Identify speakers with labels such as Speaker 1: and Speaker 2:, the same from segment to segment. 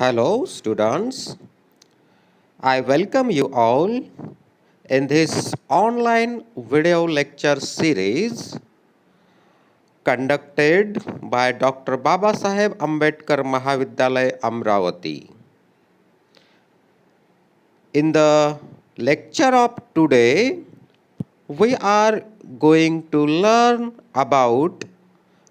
Speaker 1: Hello, students. I welcome you all in this online video lecture series conducted by Dr. Baba Saheb Ambedkar Mahavidyalaya Amravati. In the lecture of today, we are going to learn about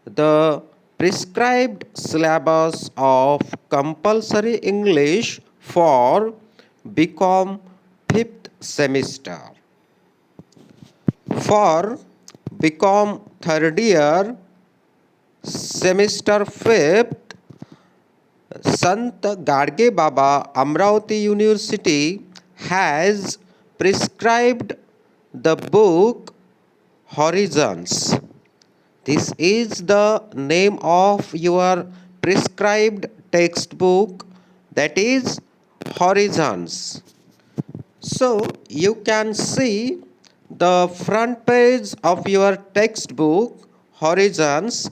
Speaker 1: the prescribed syllabus of compulsory English for BCom 5th semester. For BCom 3rd year, semester 5th, Sant Gadge Baba Amravati University has prescribed the book Horizons. This is the name of your prescribed textbook, that is Horizons. So you can see the front page of your textbook Horizons,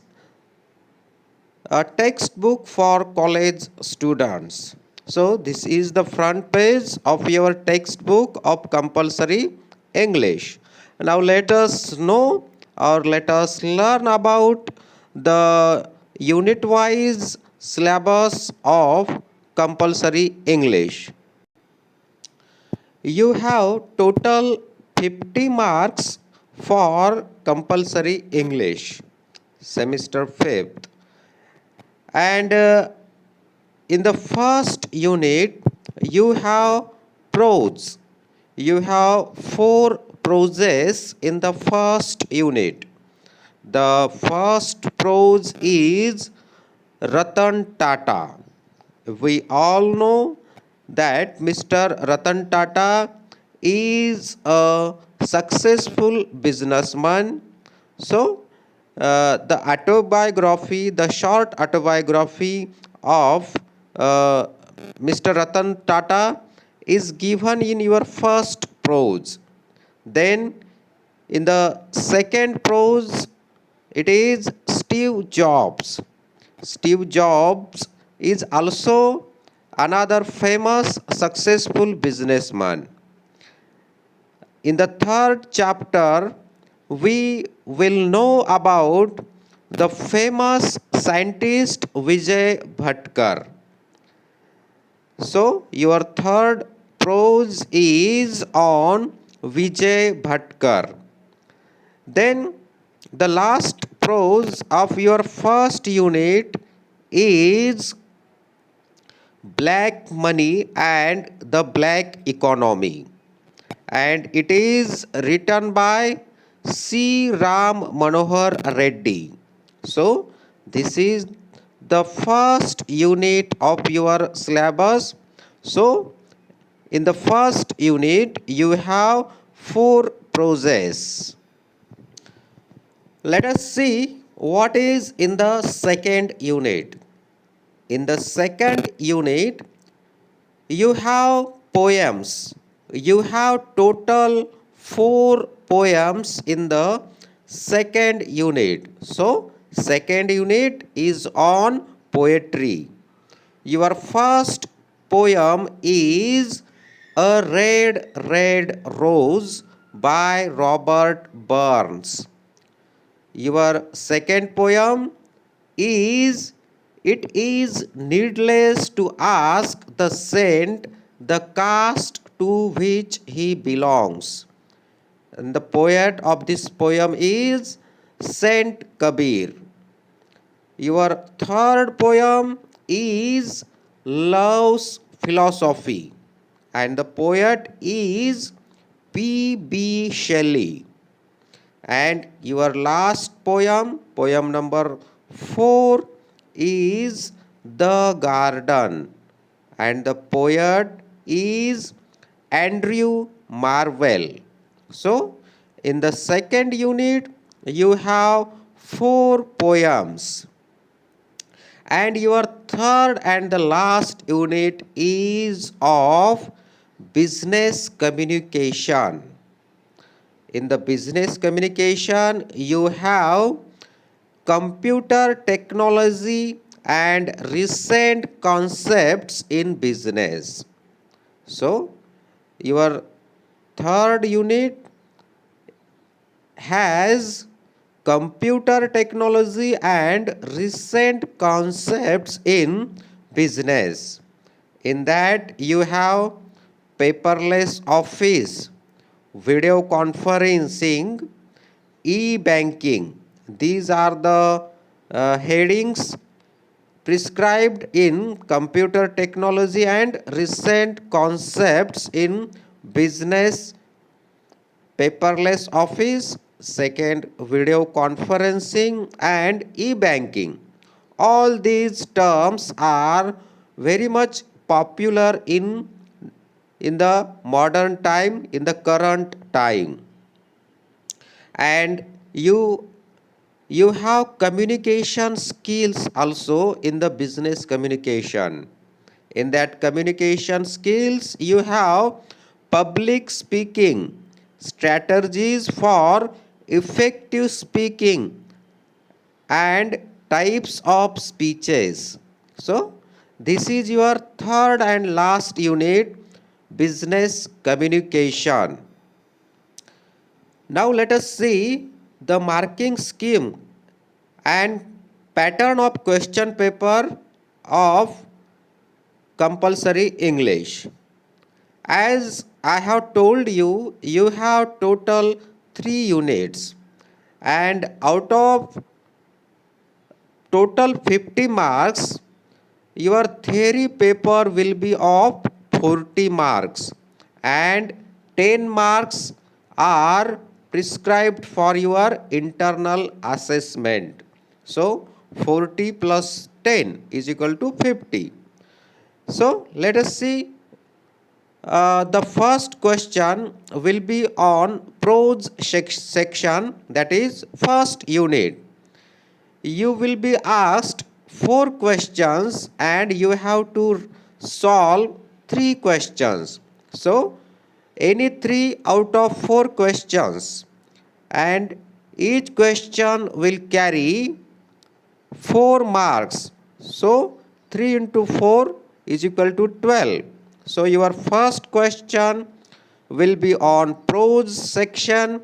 Speaker 1: a textbook for college students. So this is the front page of your textbook of compulsory English. Now let us know or let us learn about the unit wise syllabus of compulsory English. You have total 50 marks for compulsory English semester 5th, and in the first unit you have prose. You have 4 proses in the first unit. The first prose is Ratan Tata. We all know that Mr. Ratan Tata is a successful businessman. So, the autobiography, the short autobiography of Mr. Ratan Tata is given in your first prose. Then, in the second prose, it is Steve Jobs. Steve Jobs is also another famous successful businessman. In the third chapter, we will know about the famous scientist Vijay Bhatkar. So, your third prose is on Vijay Bhatkar. Then, the last prose of your first unit is Black Money and the Black Economy, and it is written by C. Ram Manohar Reddy. So, this is the first unit of your syllabus. So, in the first unit, you have 4 proses. Let us see what is in the second unit. In the second unit, you have poems. You have total 4 poems in the second unit. So, second unit is on poetry. Your first poem is A Red, Red Rose by Robert Burns. Your second poem is It is needless to ask the saint the caste to which he belongs. And the poet of this poem is Saint Kabir. Your third poem is Love's Philosophy, and the poet is P.B. Shelley. And your last poem, poem number 4, is The Garden, and the poet is Andrew Marvell. So, in the second unit, you have 4 poems. And your third and the last unit is of business communication. In the business communication, you have computer technology and recent concepts in business. So, your third unit has computer technology and recent concepts in business. In that, you have paperless office, video conferencing, e-banking. These are the headings prescribed in computer technology and recent concepts in business. Paperless office, second video conferencing and e-banking. All these terms are very much popular in the modern time, in the current time. And you have communication skills also in the business communication. In that communication skills, you have public speaking, strategies for effective speaking, and types of speeches. So, this is your third and last unit, business communication. Now, let us see the marking scheme and pattern of question paper of compulsory English. As I have told you, you have total 3 units, and out of total 50 marks, your theory paper will be of 40 marks, and 10 marks are prescribed for your internal assessment. So 40 plus 10 is equal to 50. So let us see. The first question will be on prose section, that is first unit. You will be asked 4 questions and you have to solve 3 questions. So any 3 out of 4 questions, and each question will carry 4 marks. So 3 into 4 is equal to 12. So your first question will be on prose section,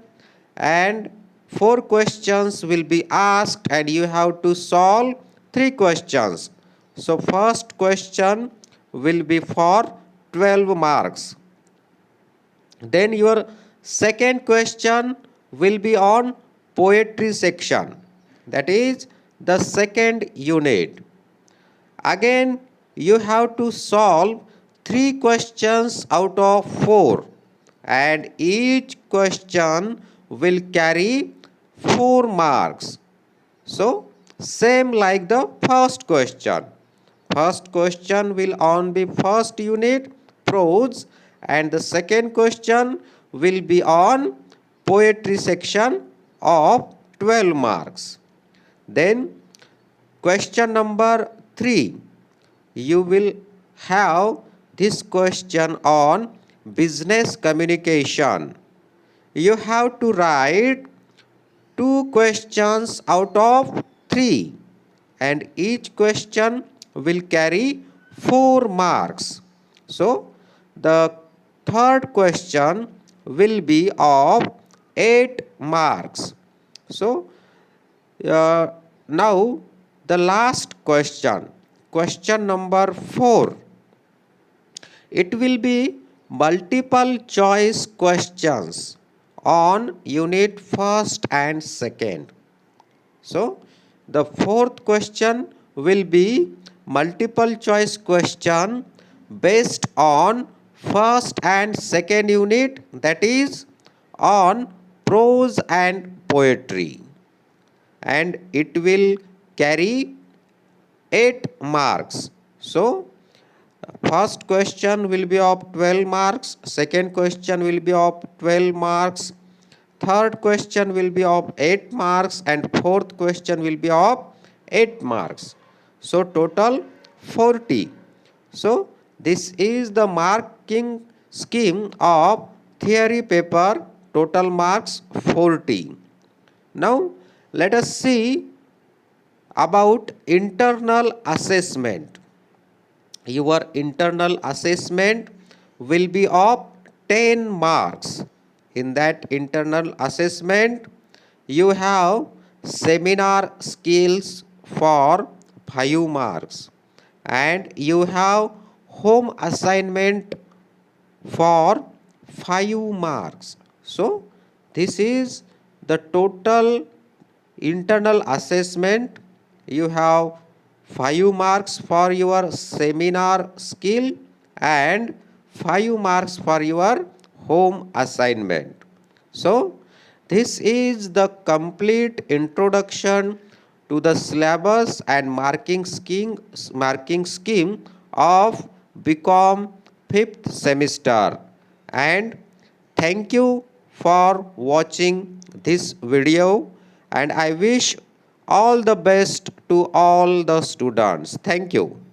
Speaker 1: and 4 questions will be asked and you have to solve 3 questions. So first question will be for 12 marks. Then your second question will be on poetry section, that is the second unit. Again, you have to solve 3 questions out of 4, and each question will carry 4 marks. So, same like the first question. First question will on be first unit prose, and the second question will be on poetry section of 12 marks. Then question number 3, you will have this question on business communication. You have to write 2 questions out of 3, and each question will carry 4 marks. So the third question will be of 8 marks. So now the last question, question number 4. It will be multiple choice questions on unit first and second. So the fourth question will be multiple choice question based on first and second unit, that is on prose and poetry, and it will carry 8 marks. So first question will be of 12 marks, second question will be of 12 marks, third question will be of 8 marks, and fourth question will be of 8 marks. So total 40. So this is the marking scheme of theory paper, total marks 40. Now let us see about internal assessment. Your internal assessment will be of 10 marks. In that internal assessment, you have seminar skills for 5 marks and you have home assignment for 5 marks. So, this is the total internal assessment. You have 5 marks for your seminar skill and 5 marks for your home assignment. So, this is the complete introduction to the syllabus and marking scheme of BCom 5th semester. And thank you for watching this video and I wish all the best to all the students. Thank you.